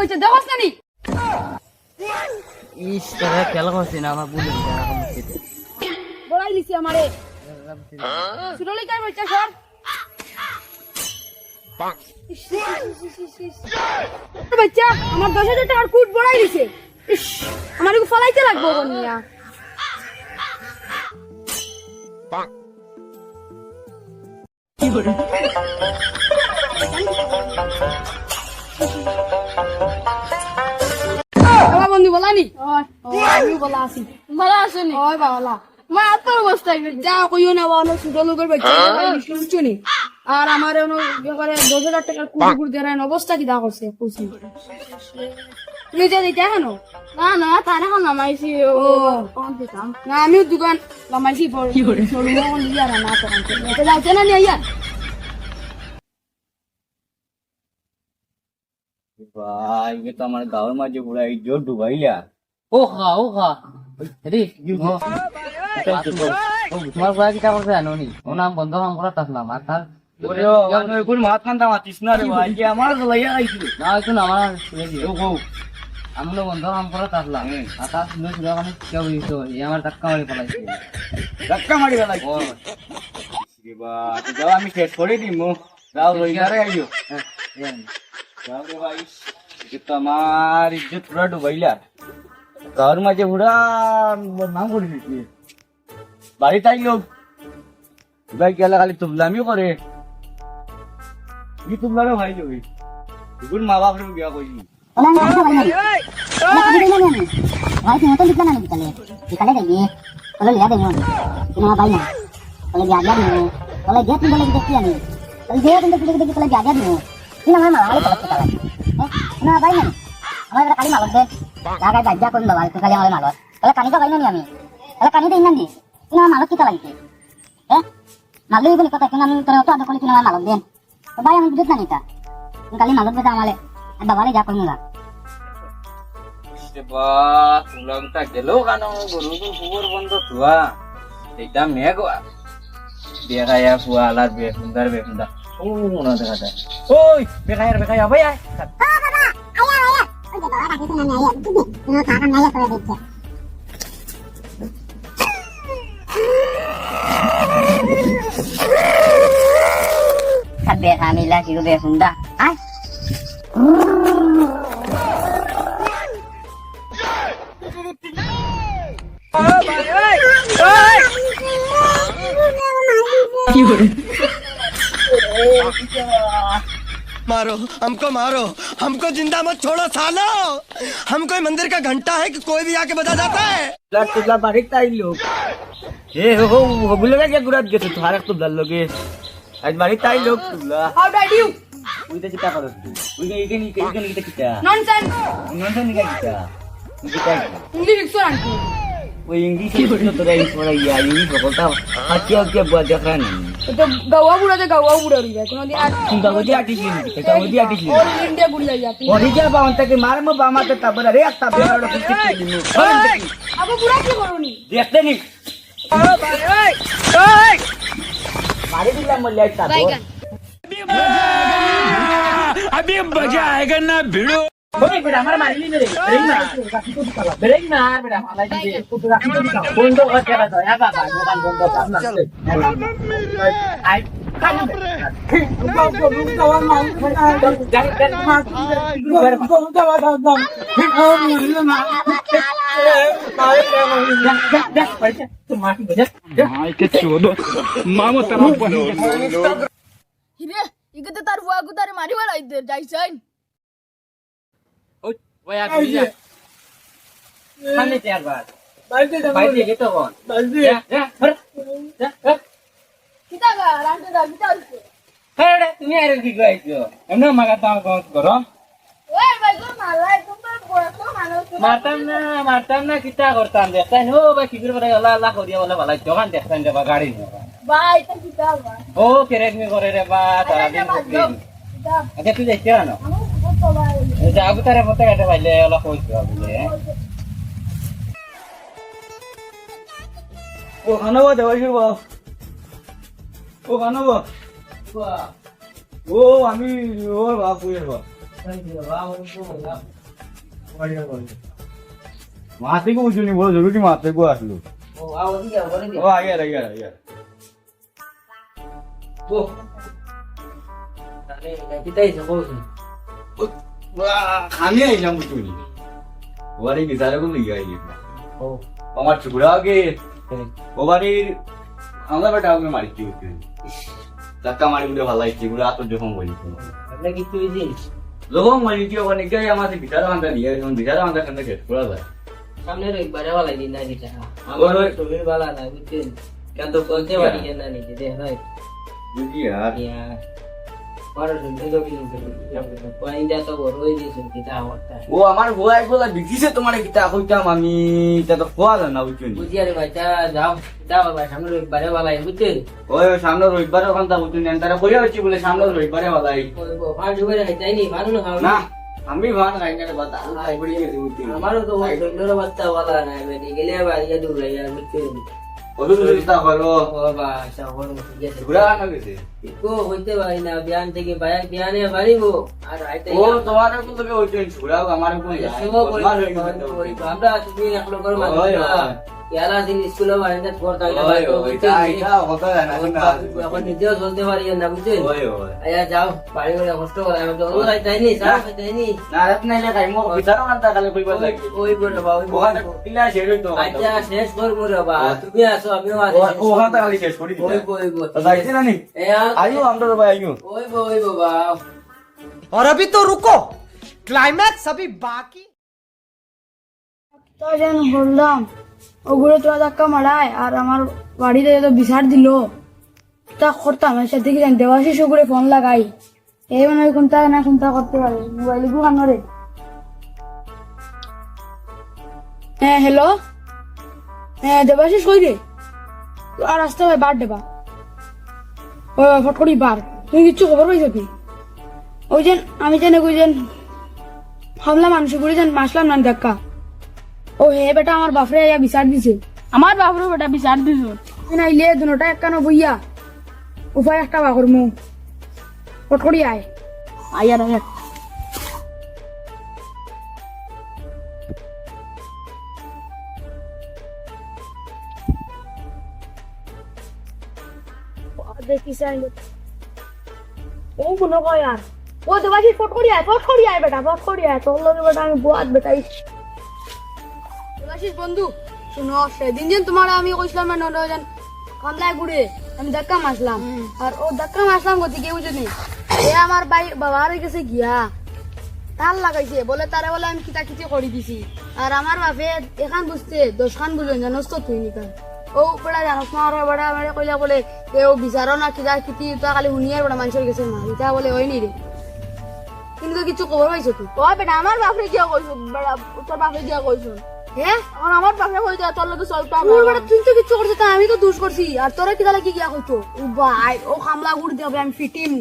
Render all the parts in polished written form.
বলছে দেখছ না নি ইস তোরা খেলা করছিস না আমার বুঝলি বড়াই দিছি আমারে সুরলি কার বলছে সর বাচ্চা আমার 10,000 টাকার কুট বড়াই দিছে আমার ফলাইতে লাগবো বনিয়া কি করে বাবা বন্ধু বলানি আমি বলা আছি বলা আসেনি ওই বাবা মা তোর অবস্থায় যা কইও না বাবা ছোট লোকের বাচ্চা শুনছনি আর আমার ব্যাপারে 10,000 টাকার কুকুর দেওয়ার অবস্থা কি দা করছে পুষি নিজে দিতে কেন না না তার এখন নামাইছি ও না আমিও দোকান নামাইছি কি করে না তো যাচ্ছে না নিয়ে আইয়া ভাই ये तो हमारे गाँव में जो पूरा इज्जत डुबाइया ओ खा अरे তোমার ভাই কি করছে জানো নি ও নাম বন্ধ কাম করা তাসলাম আর তার ওরে আমি কোন মাত কান্দা মাতিস না রে ভাই কি আমার লইয়া আইছিল না তো না আমার শুনে দিও গো আমরা বন্ধ কাম করা তাসলাম আর তার শুনে শুনে মানে কেউ হইতো এই আমার ধাক্কা মারি ফলাইছে ও রে বা যাও আমি শেষ করে দিমু যাও লইয়া রে আইও যাও রে ভাই ये तो हमार इज्जत पूरा डुबाइला घर में जो पूरा नाम कर दी बाड़ी ताई लोग भाई क्या लगा तुमलामी करे ये तुमला भाई जो गुड माँ बाप ने क्या कोई भाई तुम तो लिखना नहीं निकले गई बोले लिया देंगे तुम्हारा भाई ना बोले ब्याज नहीं बोले जे तुम बोले देखिए नहीं बोले जे तुम देखिए बोले ब्याज नहीं ini namanya malah kalau kita lagi ini apa ini আমার কালি মালত দে জায়গায় বাজ্যা কোন বাবা কালি আমার মালত তাহলে কানি তো পাইনা নি আমি তাহলে কানি তো ইনান দি ইনা মালত কি লাগছে মালই বলি কথা কেন আমি তোর তো আদর করি কিনা মালত দেন তো ভাই আমি বুঝত না নিতা কালি মালত বেটা আমালে আর বাবারে যা কইনা না বা তুলংটা গেল কানো গরু কুকুর বন্ধ তুয়া এটা মেগা দেখায়া ফুয়ালা বে সুন্দর ও মনে দেখা যায় ওই বেকার ভাই আয় Sabi kami lah sigo be sunda. Ay. मारो हमको जिंदा मत छोड़ो सालो हम कोई मंदिर का घंटा है कि कोई भी आके बजा जाता है तुला बारीक ताई लोग ए हो बुलेगा क्या गुरात के तुम्हारा तो दल लोगे आज बारीक ताई लोग तुला हाउ डिड यू उइते चिता करो तू उइते इके किता नॉनसेंस निका किता इंग्लिश रेस्टोरेंट वो इंग्लिश तो तेरा इस वाला या इंग्लिश बोलता और क्या बुआ देख रहा नहीं तो गवा बुड़ा रही है कोनो दिन तुम तो वही आटिस और इंडिया बुड़ी जाती और ये क्या बावंत के मारे में बामा ते तबर रे आता बेड़ा कुछ के लिए अब बुड़ा क्यों करोनी देखते नहीं ओए मारे दिला मल्ले आता अभी मजा आएगा ना भिड़ो ओए बेटा हमारा मार ली मेरे ब्रेक मार बेटा माला जी तो राखी तो दिखा बंद कर के रहा या बाबा दुकान बंद कर ना आई खाना তার বুয়া গুতারে মারিবা লাইতে যাইছেন ওই আর বুঝা খানে চার বার বাইরে গেতো কোন কিতা গা রান্তে দা কিতা হইছে হেড়ে তুমি আর কি কইছো এমন মাগাতা কোন করো ওই ভাই গো মালাই তুমি বড় তো মারতাম না কিতা করতাম দেখতাম ও ভাই কিবির করে আল্লাহ আল্লাহ করিয়া বলে ভালো দোকান দেখতাম যে গাড়ি ভাই তো কিতা বা ও কেরেক মি করে রে বা সারা দিন আচ্ছা তুই দেখতে না যাবো তারে মতে কাটে ভাইলে ওলা কইছো বুঝলে ও খানাবো দেওয়াইছো ও খানাবো ও আমি ও বাপ কইছো মাতে কো বুঝুনি বড় জরুরি মাতে কো আসলো ও আও দিকে বলে দি ও আইয়া ও তাহলে কিতাই যাবো আমি আইলাম বুঝুনি ওরে বিচারে কোন লিয়া আইলি ও আমার চুড়া আগে ওবারে আমরা বেটা ওকে মারি কি হচ্ছে ধাক্কা মারি বলে ভালো লাগছে গুলো আত যখন বলি আপনি কি তুই জিনিস যখন মারি কি ওখানে গিয়ে আমাদের বিচারে আমাদের নিয়ে যখন বিচারে আমাদের কাছে শেষ করা যায় সামনে একবারে ভালো দিন না দিটা আমার তুমি ভালো না বুঝছেন কেন তো বলতে পারি না নিজে দে ভাই বুঝি আর ইয়া বড় শুনতে তো বিলিং পয়েন্টটা তো বড় হয়ে গেছে কিটা হওয়াটা ও আমার ভয় বলা বিকিছে তোমার কিতা কইতাম আমি এটা তো কোয়া না বুঝুনি বুঝি আরে বাচ্চা যাও যাও ভাই সামনে একবারে ভালো বুঝছেন ওই সামনে রবিবারে ওখান তা বুঝুনি তারা কইয়া হচ্ছে বলে সামনে রবিবারে ভালাই ভাড় জুগারে খাইতাইনি ভালো না খাও না আমি ভাত খাই না বাতা খাই পড়ি গেছে বুঝুনি আমারও তো বন্ধুর বাচ্চা ভালো না বেটি গেলে আবার ইয়া দূর লাগে বুঝছেন ওদের চিন্তা করো বাবা শহর গেছে ঘুরা না গেছে কো হইতে পারি না বিয়ান থেকে বিয়ানে বাড়িবো আর আইতে ও তোমার কোন থেকে হইছে ঘুরাও আমার কোন আমরা তুমি এক লোকের ইয়ালা দিন স্কুলে বাড়িতে পড়তা এখন নিজেও চলতে পারি না বুঝছেন আয়া যাও বাড়ি করে কষ্ট করে আমি তো যাইনি যাইনি না রাত নাইলে খাই মো বিচারো আনতা কালে কইবা লাগি ওই বড় বাবা ওখানে ইলা শেষ হইতো আচ্ছা শেষ করবো রে বাবা তুমি আসো আমিও আসি ওখানে তা খালি শেষ করি ওই বই বই যাইছে না নি আইও আমরা ভাই আইও ওই বাবা और अभी तो रुको क्लाइमैक्स अभी बाकी তাই যেন বললাম ওগুলো তোরা ধাক্কা মারায় আর আমার বাড়িতে তো বিচার দিল তা করতাম এর সাথে কি জানি দেওয়াশিস করে ফোন লাগাই এই মানে কোনটা না কোনটা করতে পারে মোবাইল গুলো রে হ্যাঁ হ্যালো হ্যাঁ দেবাশিস কই রে আর আসতে হবে বার দেবা ও ফট করি বার তুমি কিচ্ছু খবর পাইছো কি ওই যেন আমি যেন ওই যেন হামলা মানুষ করে যেন মাসলাম না ধাক্কা ও হে বেটা আমার বাপরে ইয়া বিচার দিছে আমার বাপরে বেটা বিচার দিছো না ইলে দুনোটা একখানো বইয়া উপায় একটা বাকর মু ফট করি আয় আয়ার আয়ার দেখিস ও মনে কয় আর ও দেবাশিস ফট করি আয় বেটা ফট করি আয় তোর লগে বেটা আমি বুয়াত বেটা দেবাশিস বন্ধু শুনো সেদিন যেন তোমার আমি কইছিলাম না নজন কামলায় ঘুরে আমি ধাক্কা মারলাম আর ও ধাক্কা মারলাম গতি কে বুঝনি এ আমার বাবার কাছে গিয়া তার লাগাইছে বলে তারে বলে আমি কিতা কিতি করে দিছি আর আমার বাপে এখান বুঝতে 10 খান বুঝলেন জানোস তো তুই নিকাল ও বড়া জানোস না আর বড়া মানে কইলা বলে কেউ বিচারো না কিতা কিতি তা খালি হুনিয়ার বড়া মানুষের কাছে মা এটা বলে ওই নি রে কিন্তু কিছু খবর পাইছো তুই ও বেটা আমার বাপরে গিয়া কইছো বড়া তোর বাপরে গিয়া কইছো হ্যাঁ আর আমার বাপরে কই যা তোর লগে চলতা ও বেটা তুই তো কিছু করছিস তা আমি তো দোষ করছি আর তোরা কিতা লাগি গিয়া কইছো ও ভাই ও কামলা গুড় দেবে আমি ফিটিম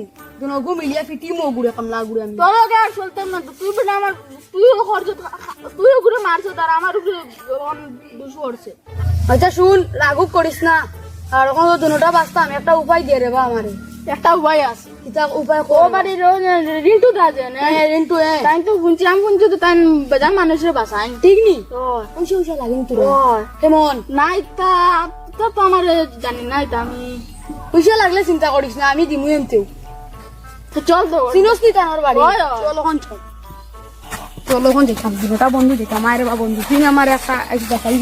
দুনো গু মিলিয়া ফিটিম ও গুড়ে কামলা গুড়ে আমি তোর লগে আর চলতাম না তুই বেটা আমার তুই খরচ তুই গুড়ে মারছ তার আমার উপরে দোষ করছে আচ্ছা শুন রাগুক করিস না আর ওখানে দুটোটা বাঁচতাম একটা উপায় দিয়ে রে বা আমারে একটা উপায় আছে কিতা উপায় ও বাড়ি রিন্টু দাজে না রিন্টু তাই তো শুনছি আমি শুনছি তো তাই বেজান মানুষের বাসায় ঠিক নি পয়সা পয়সা লাগে তোর কেমন না ইতা তো আমার জানি না এটা আমি পয়সা লাগলে চিন্তা করিস না আমি দিমু এমতেও চল তো চিনোস নি তার বাড়ি চল ওখান চল ওখান যেতাম দুটা বন্ধু যেতাম মায়ের বা বন্ধু তুই আমার একটা দেখাই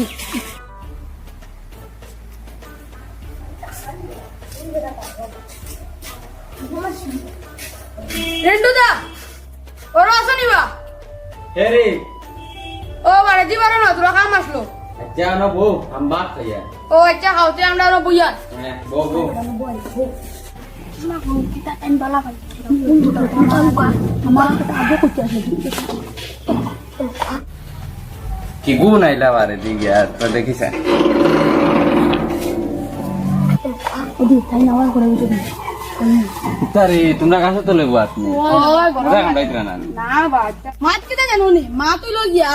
রেন্টুদা ওর আসনি বা হে রে ও বাড়ি দি বারো না তোরা কাম আসলো আচ্ছা না বউ আম ভাত খাইয়া ও আচ্ছা খাওতে আমরা আর বইয়া হ্যাঁ বউ কি গুণ আইলা বারে দিকে আর তো দেখিস তারে তোমরা কাছে তো লেবু আপনি না না বাচ্চা মাত কিটা জানো নি মা তুই লই গিয়া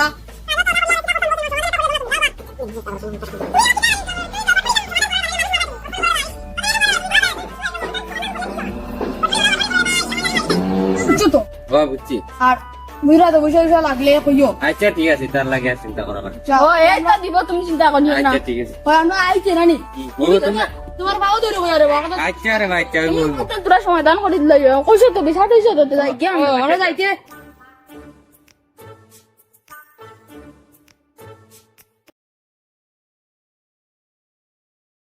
বুঝছো তো বাহ বুঝছি আর বুঝরা তো বসে বসে লাগলে কইও আচ্ছা ঠিক আছে তার লাগে আর চিন্তা করা না। ও এই তো দিব তুমি চিন্তা করিও না আচ্ছা ঠিক আছে। ওই আমরা আইছে নানি ও তুমি তোমার বাবু ধরে বলে বাবা আচ্ছা রে ভাই আচ্ছা আমি বলবো। তোরা সমাধান করে দিলাই কইছো তো বিছা দিছো তো যাই কি আমরা যাইতে